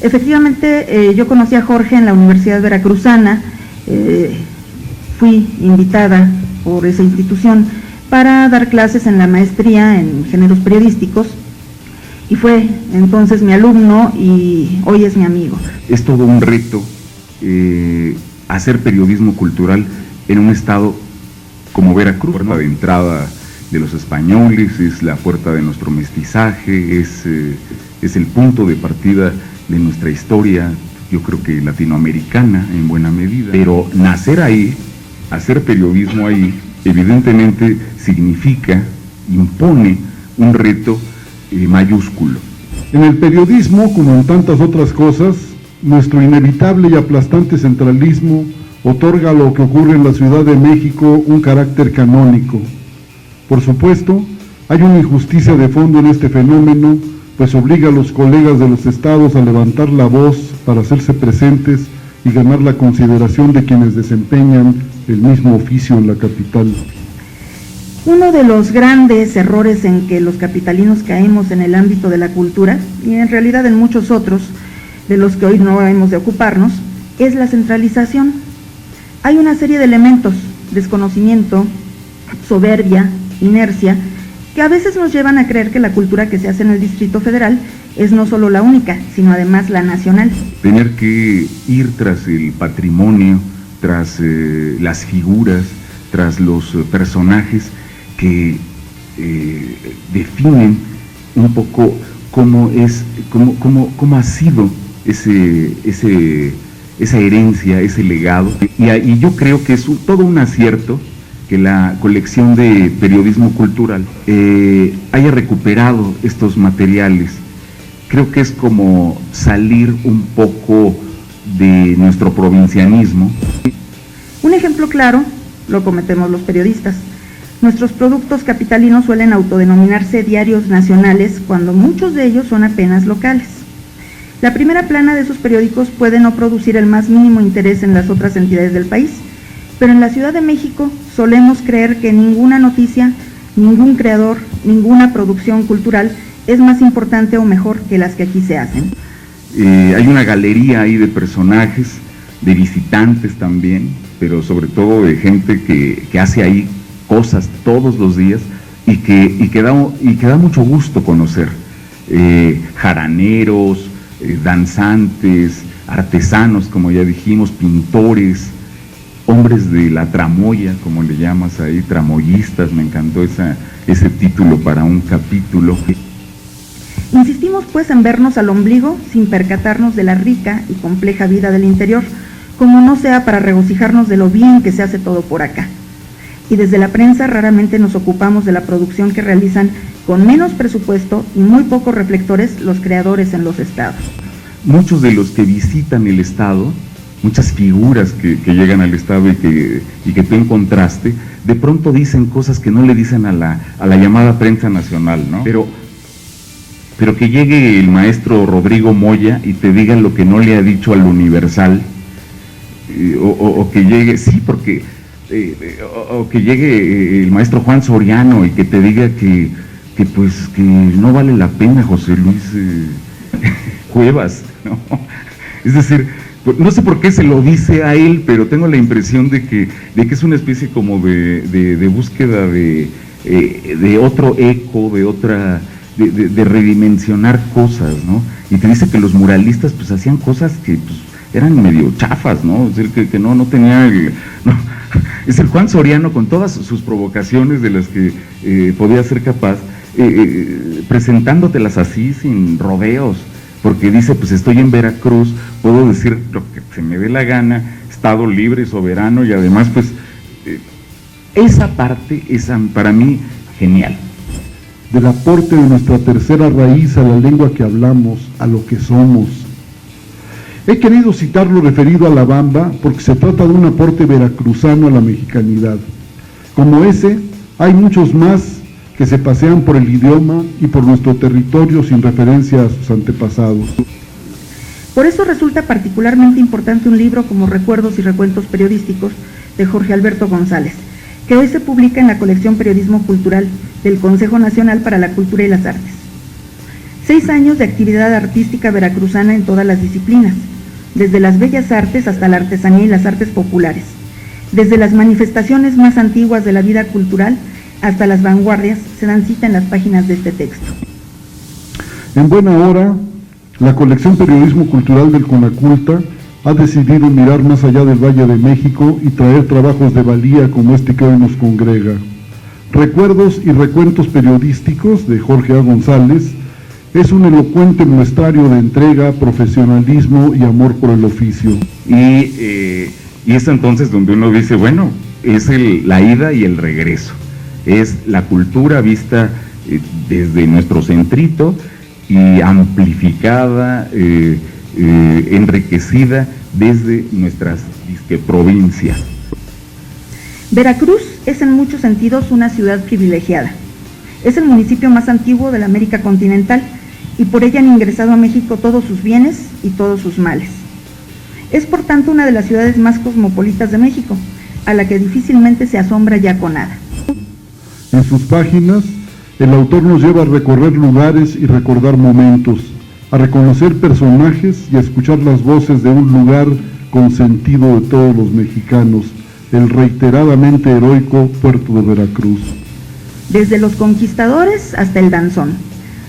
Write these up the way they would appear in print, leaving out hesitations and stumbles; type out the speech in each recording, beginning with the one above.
Efectivamente, yo conocí a Jorge en la Universidad Veracruzana, fui invitada por esa institución para dar clases en la maestría en géneros periodísticos, y fue entonces mi alumno y hoy es mi amigo. Es todo un reto hacer periodismo cultural en un estado como Veracruz, puerta de entrada de los españoles, es la puerta de nuestro mestizaje, es el punto de partida de nuestra historia, yo creo que latinoamericana en buena medida. Pero nacer ahí, hacer periodismo ahí, evidentemente significa, impone un reto mayúsculo. En el periodismo, como en tantas otras cosas, nuestro inevitable y aplastante centralismo otorga a lo que ocurre en la Ciudad de México un carácter canónico. Por supuesto, hay una injusticia de fondo en este fenómeno, pues obliga a los colegas de los estados a levantar la voz para hacerse presentes y ganar la consideración de quienes desempeñan el mismo oficio en la capital. Uno de los grandes errores en que los capitalinos caemos en el ámbito de la cultura, y en realidad en muchos otros de los que hoy no hemos de ocuparnos, es la centralización. Hay una serie de elementos, desconocimiento, soberbia, inercia, que a veces nos llevan a creer que la cultura que se hace en el Distrito Federal es no solo la única, sino además la nacional. Tener que ir tras el patrimonio, tras las figuras, tras los personajes que definen un poco cómo ha sido esa herencia, ese legado. Y yo creo que es todo un acierto que la colección de periodismo cultural haya recuperado estos materiales. Creo que es como salir un poco de nuestro provincianismo. Un ejemplo claro lo cometemos los periodistas. Nuestros productos capitalinos suelen autodenominarse diarios nacionales cuando muchos de ellos son apenas locales. La primera plana de esos periódicos puede no producir el más mínimo interés en las otras entidades del país, pero en la Ciudad de México solemos creer que ninguna noticia, ningún creador, ninguna producción cultural es más importante o mejor que las que aquí se hacen. Hay una galería ahí de personajes, de visitantes también, pero sobre todo de gente que hace ahí cosas todos los días y que da mucho gusto conocer. Jaraneros, danzantes, artesanos, como ya dijimos, pintores, hombres de la tramoya, como le llamas ahí, tramoyistas, me encantó ese título para un capítulo. Insistimos pues en vernos al ombligo sin percatarnos de la rica y compleja vida del interior, como no sea para regocijarnos de lo bien que se hace todo por acá. Y desde la prensa raramente nos ocupamos de la producción que realizan con menos presupuesto y muy pocos reflectores los creadores en los estados. Muchos de los que visitan el estado, muchas figuras que llegan al estado y que tú encontraste, de pronto dicen cosas que no le dicen a la llamada prensa nacional, ¿no? Pero que llegue el maestro Rodrigo Moya y te diga lo que no le ha dicho al Universal, o que llegue, sí, porque o que llegue el maestro Juan Soriano y que te diga que no vale la pena José Luis Cuevas, ¿no? Es decir, no sé por qué se lo dice a él, pero tengo la impresión de que es una especie como de búsqueda de otro eco, de redimensionar cosas, ¿no? Y te dice que los muralistas pues hacían cosas que pues eran medio chafas, ¿no? Es decir, que no tenía es el Juan Soriano con todas sus provocaciones de las que podía ser capaz, presentándotelas así sin rodeos, porque dice, pues estoy en Veracruz, puedo decir lo que se me dé la gana, estado libre, soberano, y además pues esa parte es para mí genial. Del aporte de nuestra tercera raíz a la lengua que hablamos, a lo que somos. He querido citar lo referido a la bamba porque se trata de un aporte veracruzano a la mexicanidad. Como ese, hay muchos más que se pasean por el idioma y por nuestro territorio sin referencia a sus antepasados. Por eso resulta particularmente importante un libro como Recuerdos y Recuentos Periodísticos de Jorge Alberto González, que hoy se publica en la colección Periodismo Cultural del Consejo Nacional para la Cultura y las Artes. 6 años de actividad artística veracruzana en todas las disciplinas, desde las bellas artes hasta la artesanía y las artes populares, desde las manifestaciones más antiguas de la vida cultural hasta las vanguardias, se dan cita en las páginas de este texto. En buena hora, la colección Periodismo Cultural del Conaculta ha decidido mirar más allá del Valle de México y traer trabajos de valía como este que hoy nos congrega. Recuerdos y recuentos periodísticos de Jorge A. González es un elocuente muestrario de entrega, profesionalismo y amor por el oficio. Y es entonces donde uno dice, bueno, es la ida y el regreso. Es la cultura vista desde nuestro centrito y amplificada, enriquecida desde nuestras provincias. Veracruz es en muchos sentidos una ciudad privilegiada. Es el municipio más antiguo de la América continental y por ella han ingresado a México todos sus bienes y todos sus males. Es por tanto una de las ciudades más cosmopolitas de México, a la que difícilmente se asombra ya con nada. En sus páginas, el autor nos lleva a recorrer lugares y recordar momentos, a reconocer personajes y a escuchar las voces de un lugar consentido de todos los mexicanos, el reiteradamente heroico puerto de Veracruz. Desde los conquistadores hasta el danzón,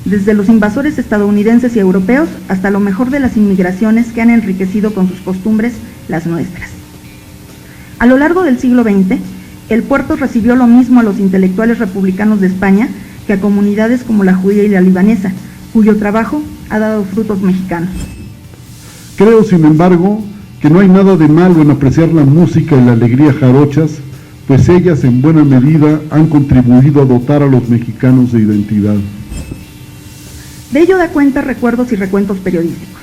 desde los invasores estadounidenses y europeos hasta lo mejor de las inmigraciones que han enriquecido con sus costumbres las nuestras. A lo largo del siglo XX, el puerto recibió lo mismo a los intelectuales republicanos de España que a comunidades como la judía y la libanesa, cuyo trabajo ha dado frutos mexicanos. Creo, sin embargo, que no hay nada de malo en apreciar la música y la alegría jarochas, pues ellas en buena medida han contribuido a dotar a los mexicanos de identidad. De ello da cuenta recuerdos y recuentos periodísticos.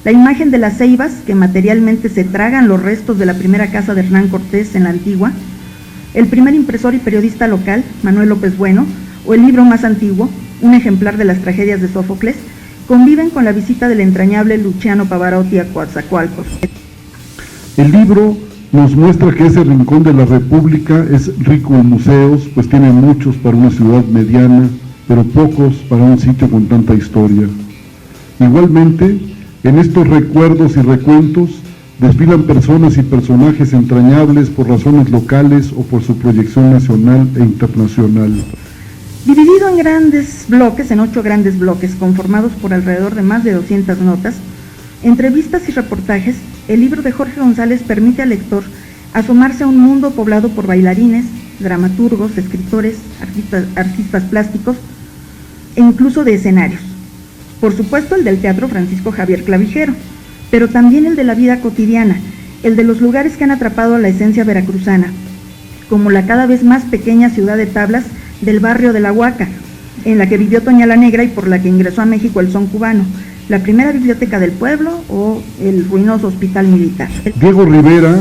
La imagen de las ceibas, que materialmente se tragan los restos de la primera casa de Hernán Cortés en la Antigua, el primer impresor y periodista local, Manuel López Bueno, o el libro más antiguo, un ejemplar de las tragedias de Sófocles, conviven con la visita del entrañable Luciano Pavarotti a Coatzacoalcos. El libro nos muestra que ese rincón de la República es rico en museos, pues tiene muchos para una ciudad mediana, pero pocos para un sitio con tanta historia. Igualmente, en estos recuerdos y recuentos desfilan personas y personajes entrañables por razones locales o por su proyección nacional e internacional. Dividido en grandes bloques, en 8 grandes bloques, conformados por alrededor de más de 200 notas, entrevistas y reportajes, el libro de Jorge González permite al lector asomarse a un mundo poblado por bailarines, dramaturgos, escritores, artistas plásticos e incluso de escenarios. Por supuesto el del Teatro Francisco Javier Clavijero, pero también el de la vida cotidiana, el de los lugares que han atrapado a la esencia veracruzana, como la cada vez más pequeña ciudad de tablas del barrio de La Huaca, en la que vivió Toña la Negra y por la que ingresó a México el son cubano, la primera biblioteca del pueblo o el ruinoso hospital militar. Diego Rivera,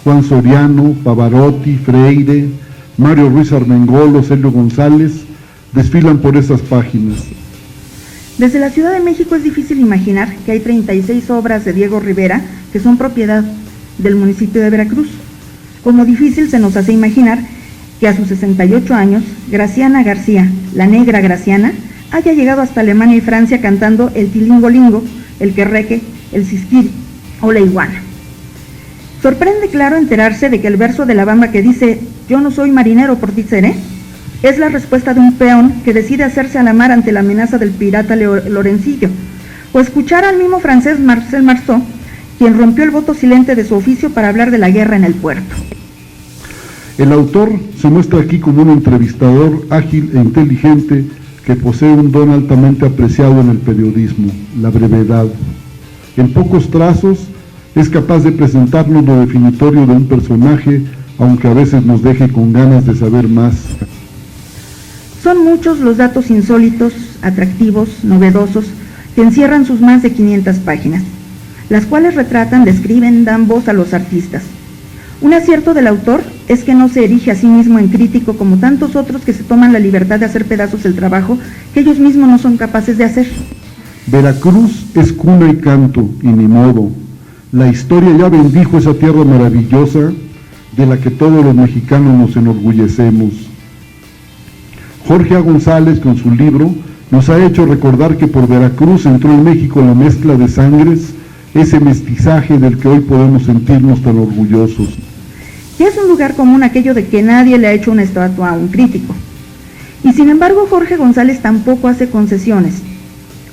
Juan Soriano, Pavarotti, Freire, Mario Ruiz Armengol, Celio González desfilan por esas páginas. Desde la Ciudad de México es difícil imaginar que hay 36 obras de Diego Rivera que son propiedad del municipio de Veracruz. Como difícil se nos hace imaginar que a sus 68 años, Graciana García, la negra Graciana, haya llegado hasta Alemania y Francia cantando el tilingolingo, el querreque, el cisquiri o la iguana. Sorprende, claro, enterarse de que el verso de la bamba que dice «Yo no soy marinero, por ti seré», es la respuesta de un peón que decide hacerse a la mar ante la amenaza del pirata Lorencillo, o escuchar al mismo francés Marcel Marceau, quien rompió el voto silente de su oficio para hablar de la guerra en el puerto. El autor se muestra aquí como un entrevistador ágil e inteligente que posee un don altamente apreciado en el periodismo, la brevedad. En pocos trazos es capaz de presentarnos lo definitorio de un personaje, aunque a veces nos deje con ganas de saber más. Son muchos los datos insólitos, atractivos, novedosos, que encierran sus más de 500 páginas, las cuales retratan, describen, dan voz a los artistas. Un acierto del autor es que no se erige a sí mismo en crítico como tantos otros que se toman la libertad de hacer pedazos el trabajo que ellos mismos no son capaces de hacer. Veracruz es cuna y canto, y ni modo. La historia ya bendijo esa tierra maravillosa de la que todos los mexicanos nos enorgullecemos. Jorge A. González, con su libro, Nos ha hecho recordar que por Veracruz entró en México la mezcla de sangres, ese mestizaje del que hoy podemos sentirnos tan orgullosos. Ya es un lugar común aquello de que nadie le ha hecho una estatua a un crítico. Y sin embargo, Jorge González tampoco hace concesiones.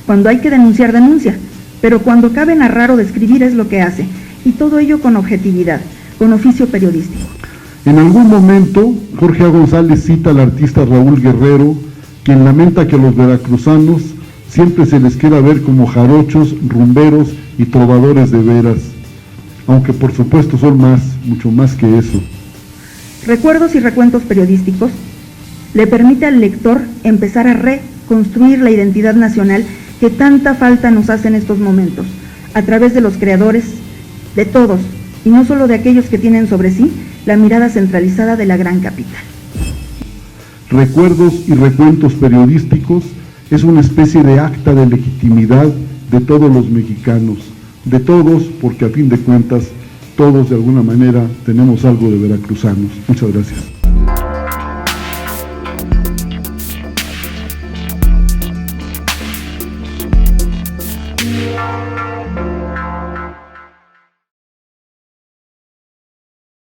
Cuando hay que denunciar, denuncia, pero cuando cabe narrar o describir es lo que hace, y todo ello con objetividad, con oficio periodístico. En algún momento, Jorge A. González cita al artista Raúl Guerrero, quien lamenta que a los veracruzanos siempre se les quiera ver como jarochos, rumberos y trovadores de veras, aunque por supuesto son más, mucho más que eso. Recuerdos y recuentos periodísticos le permite al lector empezar a reconstruir la identidad nacional que tanta falta nos hace en estos momentos, a través de los creadores, de todos, y no solo de aquellos que tienen sobre sí la mirada centralizada de la gran capital. Recuerdos y recuentos periodísticos es una especie de acta de legitimidad de todos los mexicanos, de todos, porque a fin de cuentas todos de alguna manera tenemos algo de veracruzanos. Muchas gracias.